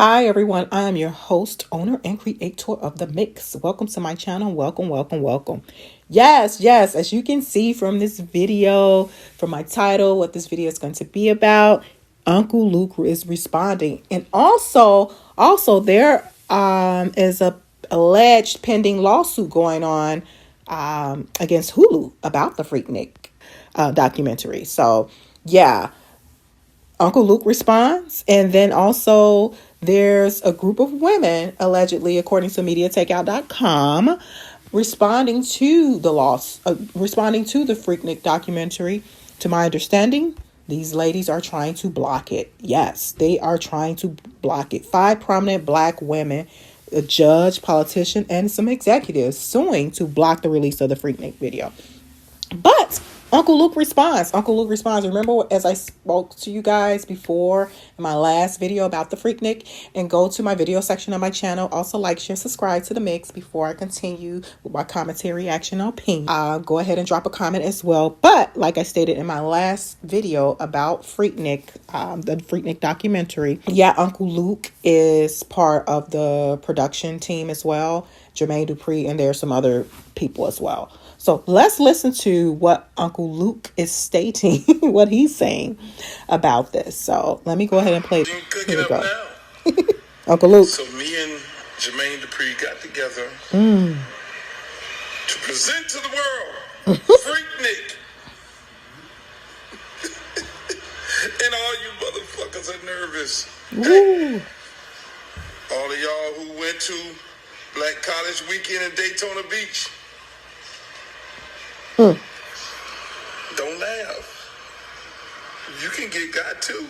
Hi everyone, I am your host, owner, and creator of The Mix. Welcome to my channel. Welcome. Yes, as you can see from this video, from my title, what this video is going to be about, Uncle Luke is responding. And also there is a alleged pending lawsuit going on against Hulu about the FREAKNIK documentary. So yeah, Uncle Luke responds, and then also there's a group of women, allegedly, according to MediaTakeout.com, responding to the responding to the FREAKNIK documentary. To my understanding, these ladies are trying to block it. Yes, they are trying to block it. 5 prominent black women, a judge, politician, and some executives suing to block the release of the FREAKNIK video. But Uncle Luke responds. Remember, as I spoke to you guys before in my last video about the FREAKNIK, and go to my video section of my channel. Also, like, share, subscribe to The Mix. Before I continue with my commentary, reaction, or opinion, go ahead and drop a comment as well. But like I stated in my last video about FREAKNIK, the FREAKNIK documentary, yeah, Uncle Luke is part of the production team as well. Jermaine Dupri, and there are some other people as well. So let's listen to what Uncle Luke is stating, what he's saying about this. So let me go ahead and play. Here we go. Uncle Luke. So me and Jermaine Dupri got together to present to the world FREAKNIK. And all you motherfuckers are nervous. Hey, all of y'all who went to Black College Weekend in Daytona Beach, don't laugh. You can get got too.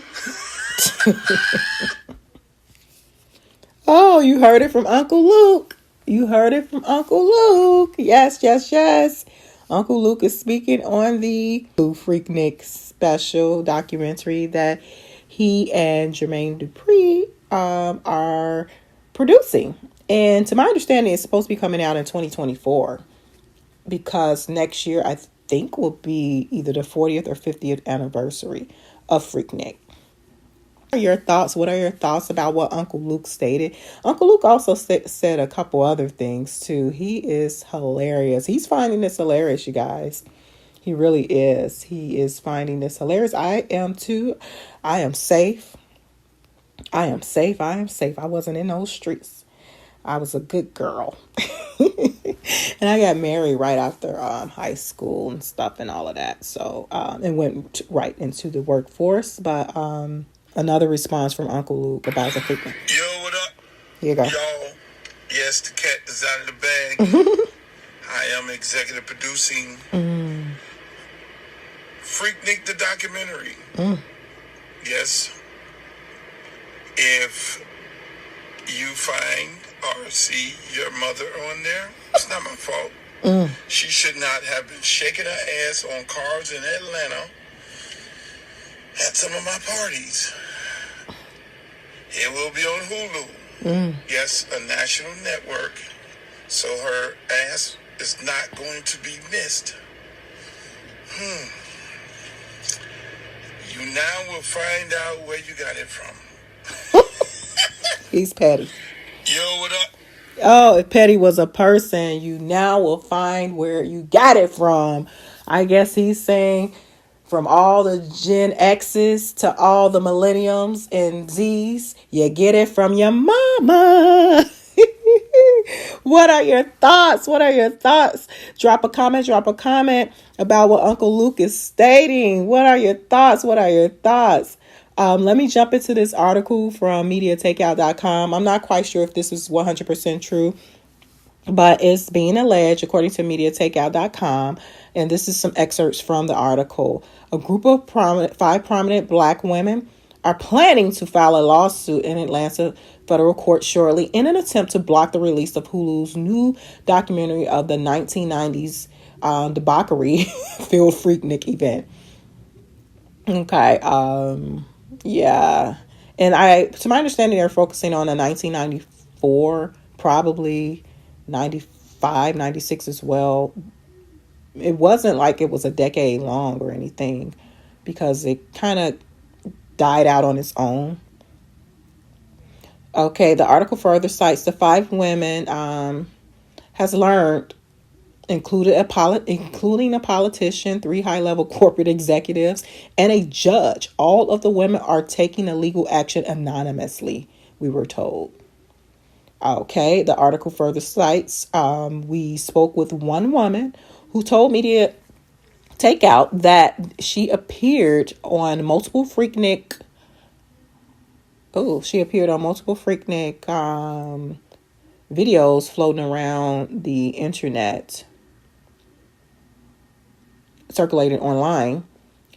Oh, you heard it from Uncle Luke. Yes. Uncle Luke is speaking on the FREAKNIK special documentary that he and Jermaine Dupri are producing. And to my understanding, it's supposed to be coming out in 2024. Because next year, I think, will be either the 40th or 50th anniversary of FREAKNIK. What are your thoughts about what Uncle Luke stated? Uncle Luke also said a couple other things, too. He is hilarious. He's finding this hilarious, you guys. He really is. He is finding this hilarious. I am, too. I am safe. I wasn't in those streets. I was a good girl. And I got married right after high school and stuff and all of that. So, and went right into the workforce. But another response from Uncle Luke about the FREAKNIK. Yo, what up? Here you go. Y'all, yes, the cat is out of the bag. I am executive producing FREAKNIK, the documentary. Yes. If you find or see your mother on there, it's not my fault. She should not have been shaking her ass on cars in Atlanta at some of my parties. It will be on Hulu. Yes, a national network. So her ass is not going to be missed. You now will find out where you got it from. He's petty. Yo, what up? Oh, if petty was a person, you now will find where you got it from. I guess he's saying from all the Gen X's to all the millenniums and Z's, you get it from your mama. What are your thoughts? Drop a comment about what Uncle Luke is stating. What are your thoughts? Let me jump into this article from MediaTakeout.com. I'm not quite sure if this is 100% true, but it's being alleged, according to MediaTakeout.com, and this is some excerpts from the article. A group of 5 prominent black women are planning to file a lawsuit in Atlanta federal court shortly in an attempt to block the release of Hulu's new documentary of the 1990s debauchery-filled FREAKNIK event. Okay, yeah. And to my understanding, they're focusing on a 1994, probably 95, 96 as well. It wasn't like it was a decade long or anything, because it kind of died out on its own. Okay, the article further cites the five women has learned, including a politician, three high-level corporate executives, and a judge. All of the women are taking a legal action anonymously, we were told. Okay, the article further cites, we spoke with one woman who told Media Takeout that she appeared on multiple FREAKNIK. She appeared on multiple FREAKNIK videos floating around the internet, circulated online.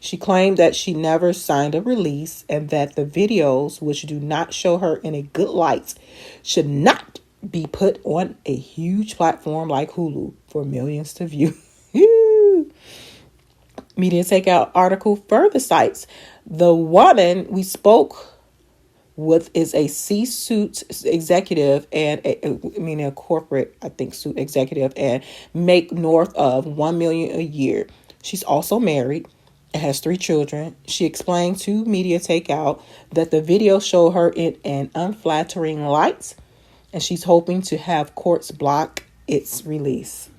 She claimed that she never signed a release and that the videos, which do not show her in a good light, should not be put on a huge platform like Hulu for millions to view. Media Takeout article further cites the woman we spoke with is a C-suite executive and a corporate, I think, suit executive, and make north of $1 million a year. She's also married and has 3 children. She explained to Media Takeout that the video show her in an unflattering light, and she's hoping to have courts block its release.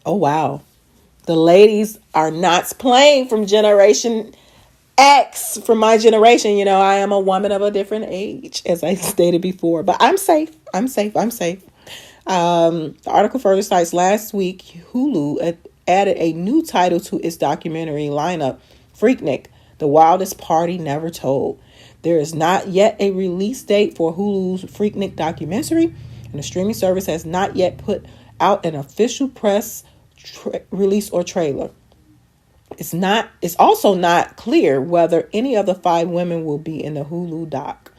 Oh, wow. The ladies are not playing from Generation X, from my generation. You know, I am a woman of a different age, as I stated before, but I'm safe. I'm safe. The article further cites last week, Hulu added a new title to its documentary lineup, FREAKNIK, The Wildest Party Never Told. There is not yet a release date for Hulu's FREAKNIK documentary, and the streaming service has not yet put out an official press release or trailer. It's also not clear whether any of the 5 women will be in the Hulu doc,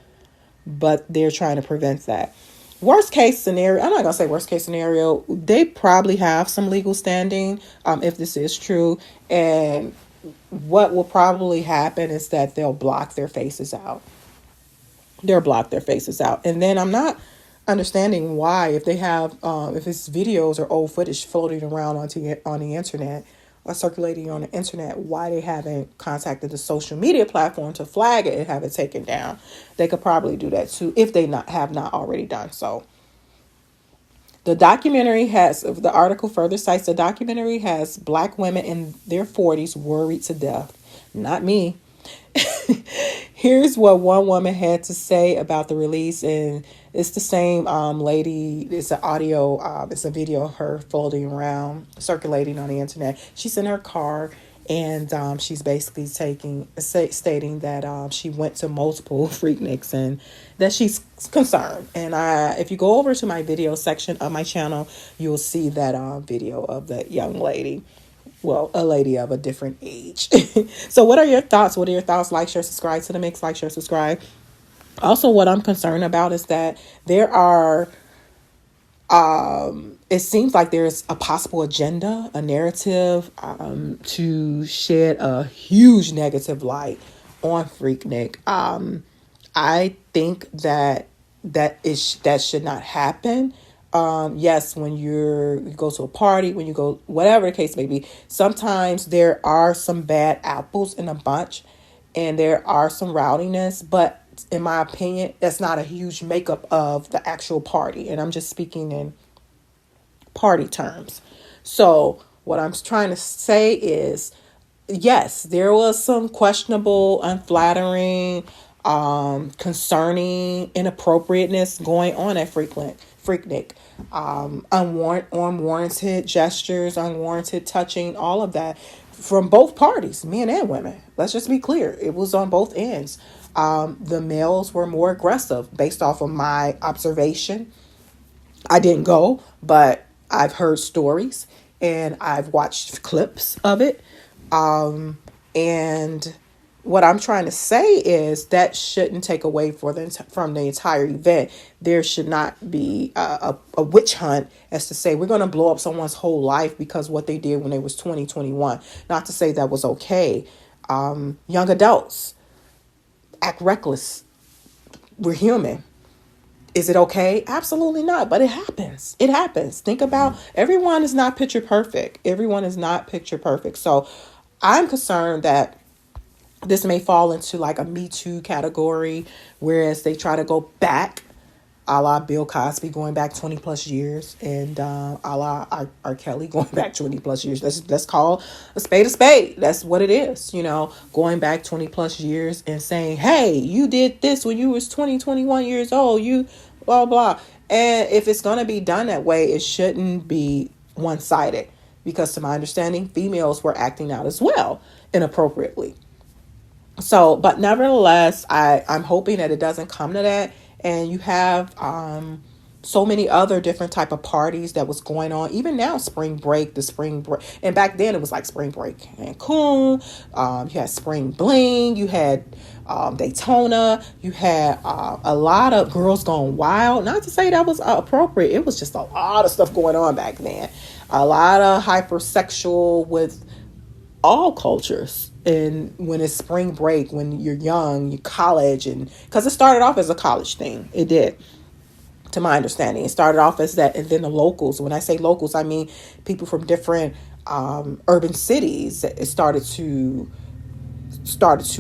but they're trying to prevent that. Worst case scenario, I'm not going to say worst case scenario, they probably have some legal standing if this is true. And what will probably happen is that they'll block their faces out. And then I'm not understanding why, if they have, if it's videos or old footage floating around on the internet or circulating on the internet, why they haven't contacted the social media platform to flag it and have it taken down. They could probably do that too if they have not already done so. The article further cites, the documentary has Black women in their 40s worried to death. Not me. Here's what one woman had to say about the release, and it's the same lady. It's an audio, it's a video of her floating around, circulating on the internet. She's in her car, and she's basically stating that she went to multiple FREAKNIKs and that she's concerned. And if you go over to my video section of my channel, you'll see that video of that young lady. Well, a lady of a different age. So what are your thoughts? Like, share, subscribe to the mix. Like, share, subscribe. Also, what I'm concerned about is that there are, it seems like there's a possible agenda, a narrative to shed a huge negative light on FREAKNIK. I think that should not happen. Yes, when you go to a party, when you go, whatever the case may be, sometimes there are some bad apples in a bunch and there are some rowdiness, but in my opinion, that's not a huge makeup of the actual party. And I'm just speaking in party terms. So what I'm trying to say is, yes, there was some questionable, unflattering, concerning inappropriateness going on at FREAKNIK. Unwarranted gestures, unwarranted touching, all of that from both parties, men and women. Let's just be clear. It was on both ends. The males were more aggressive based off of my observation. I didn't go, but I've heard stories and I've watched clips of it. And what I'm trying to say is that shouldn't take away from the entire event. There should not be a witch hunt as to say we're going to blow up someone's whole life because what they did when they was 20, 21. Not to say that was okay. Young adults act reckless. We're human. Is it okay? Absolutely not. But it happens. It happens. Think about, everyone is not picture perfect. So I'm concerned that This may fall into like a Me Too category, whereas they try to go back, a la Bill Cosby going back 20 plus years, and a la R. Kelly going back 20 plus years. Let's call a spade a spade. That's what it is, going back 20 plus years and saying, hey, you did this when you was 20, 21 years old, you blah, blah. And if it's going to be done that way, it shouldn't be one-sided, because to my understanding, females were acting out as well inappropriately. So, but nevertheless, I'm hoping that it doesn't come to that. And you have so many other different type of parties that was going on. Even now, the spring break. And back then it was like spring break Cancun. You had spring bling. You had Daytona. You had a lot of girls going wild. Not to say that was appropriate. It was just a lot of stuff going on back then. A lot of hypersexual with all cultures. And when it's spring break, when you're young, you college, and because it started off as a college thing, it did, to my understanding. It started off as that, and then the locals. When I say locals, I mean people from different urban cities. It started to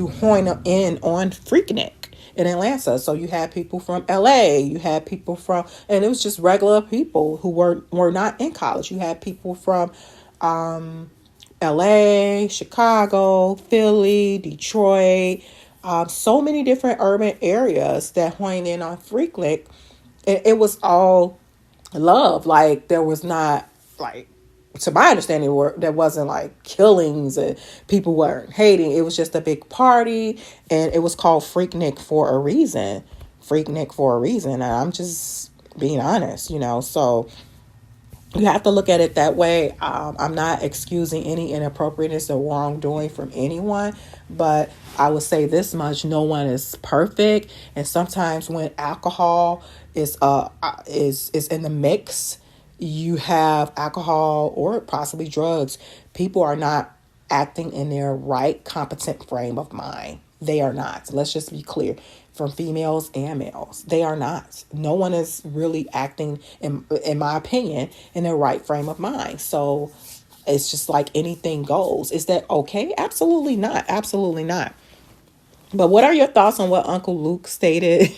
hone in on Freaknik in Atlanta. So you had people from LA, you had people from, and it was just regular people who were not in college. You had people from LA, Chicago, Philly, Detroit, so many different urban areas that honed in on Freaknik. It was all love. Like, there was not, like, to my understanding, there wasn't like killings and people weren't hating. It was just a big party, and it was called Freaknik for a reason. Freaknik for a reason. And I'm just being honest, so you have to look at it that way. I'm not excusing any inappropriateness or wrongdoing from anyone, but I would say this much: no one is perfect, and sometimes when alcohol is in the mix, you have alcohol or possibly drugs. People are not acting in their right, competent frame of mind. They are not. Let's just be clear. From females and males, they are not. No one is really acting, in my opinion, in their right frame of mind. So it's just like anything goes. Is that okay? Absolutely not. Absolutely not. But what are your thoughts on what Uncle Luke stated?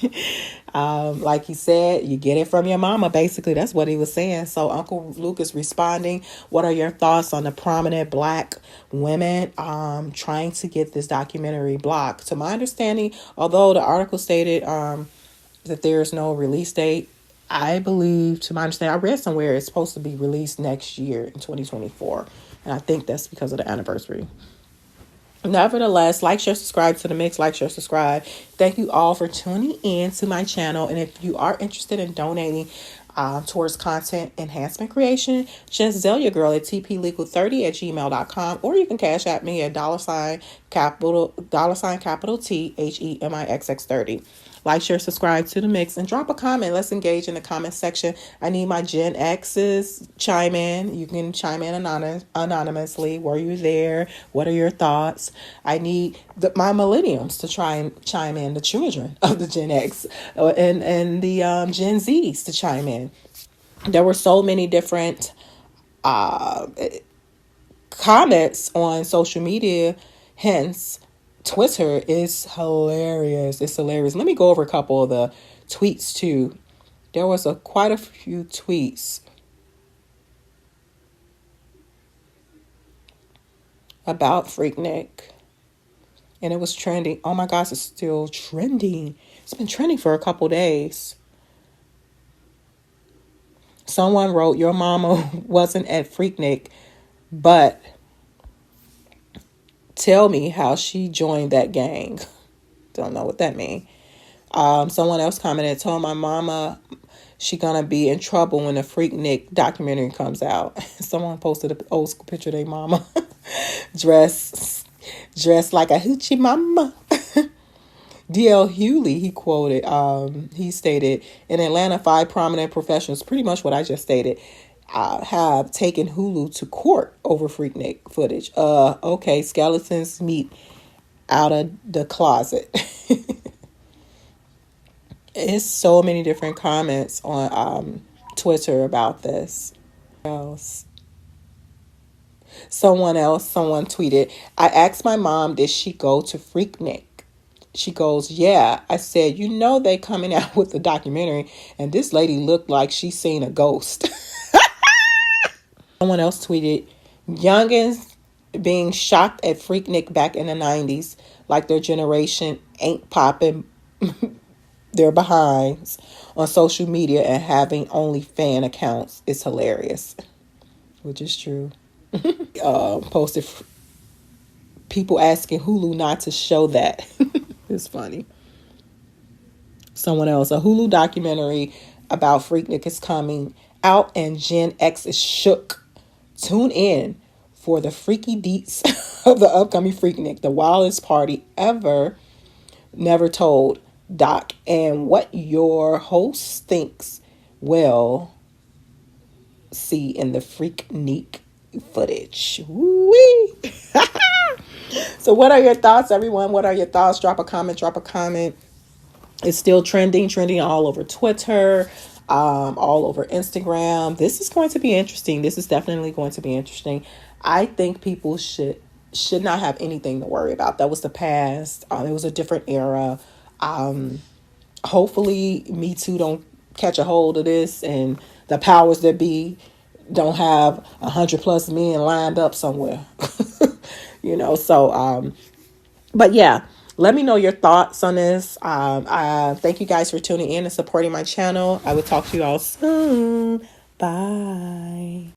Like he said, you get it from your mama. Basically, that's what he was saying. So Uncle Luke is responding. What are your thoughts on the prominent black women trying to get this documentary blocked? To my understanding, although the article stated that there is no release date, I believe, to my understanding, I read somewhere it's supposed to be released next year in 2024. And I think that's because of the anniversary. Nevertheless, like, share, subscribe to the mix. Like, share, subscribe. Thank you all for tuning in to my channel. And if you are interested in donating towards content enhancement creation, just zelle your girl at tplegal30@gmail.com, or you can cash at me at capital T HEMIXX30. Like, share, subscribe to the mix, and drop a comment. Let's engage in the comment section. I need my Gen X's chime in. You can chime in anonymously. Were you there? What are your thoughts? I need my millenniums to try and chime in, the children of the Gen X and the Gen Zs to chime in. There were so many different comments on social media, hence Twitter is hilarious. It's hilarious. Let me go over a couple of the tweets too. There was quite a few tweets about Freaknik, and it was trending. Oh my gosh, it's still trending. It's been trending for a couple days. Someone wrote, your mama wasn't at Freaknik, but tell me how she joined that gang. Don't know what that means. Someone else commented, told my mama she gonna be in trouble when the Freaknik documentary comes out. Someone posted an old school picture of their mama dressed like a hoochie mama. D.L. Hewley, he quoted, he stated, in Atlanta, 5 prominent professionals, pretty much what I just stated, have taken HULU to court over Freaknik footage. Okay, skeletons meet out of the closet. It's so many different comments on Twitter about this. Someone tweeted, I asked my mom, did she go to Freaknik? She goes, yeah. I said, you know, they coming out with the documentary, and this lady looked like she seen a ghost. Someone else tweeted, youngins being shocked at Freaknik back in the 90s, like their generation ain't popping their behinds on social media and having only fan accounts is hilarious, which is true. Posted people asking Hulu not to show that. It's funny. Someone else, a Hulu documentary about Freaknik is coming out and Gen X is shook. Tune in for the freaky deets of the upcoming Freaknik, the wildest party ever, never told, doc, and what your host thinks we'll see in the Freaknik footage. Woo-wee. So what are your thoughts, everyone? What are your thoughts? Drop a comment. It's still trending all over Twitter, all over Instagram. This is going to be interesting. This is definitely going to be interesting. I think people should not have anything to worry about. That was the past. It was a different era. Hopefully Me Too don't catch a hold of this, and the powers that be don't have 100+ men lined up somewhere. But yeah, let me know your thoughts on this. Thank you guys for tuning in and supporting my channel. I will talk to you all soon. Bye.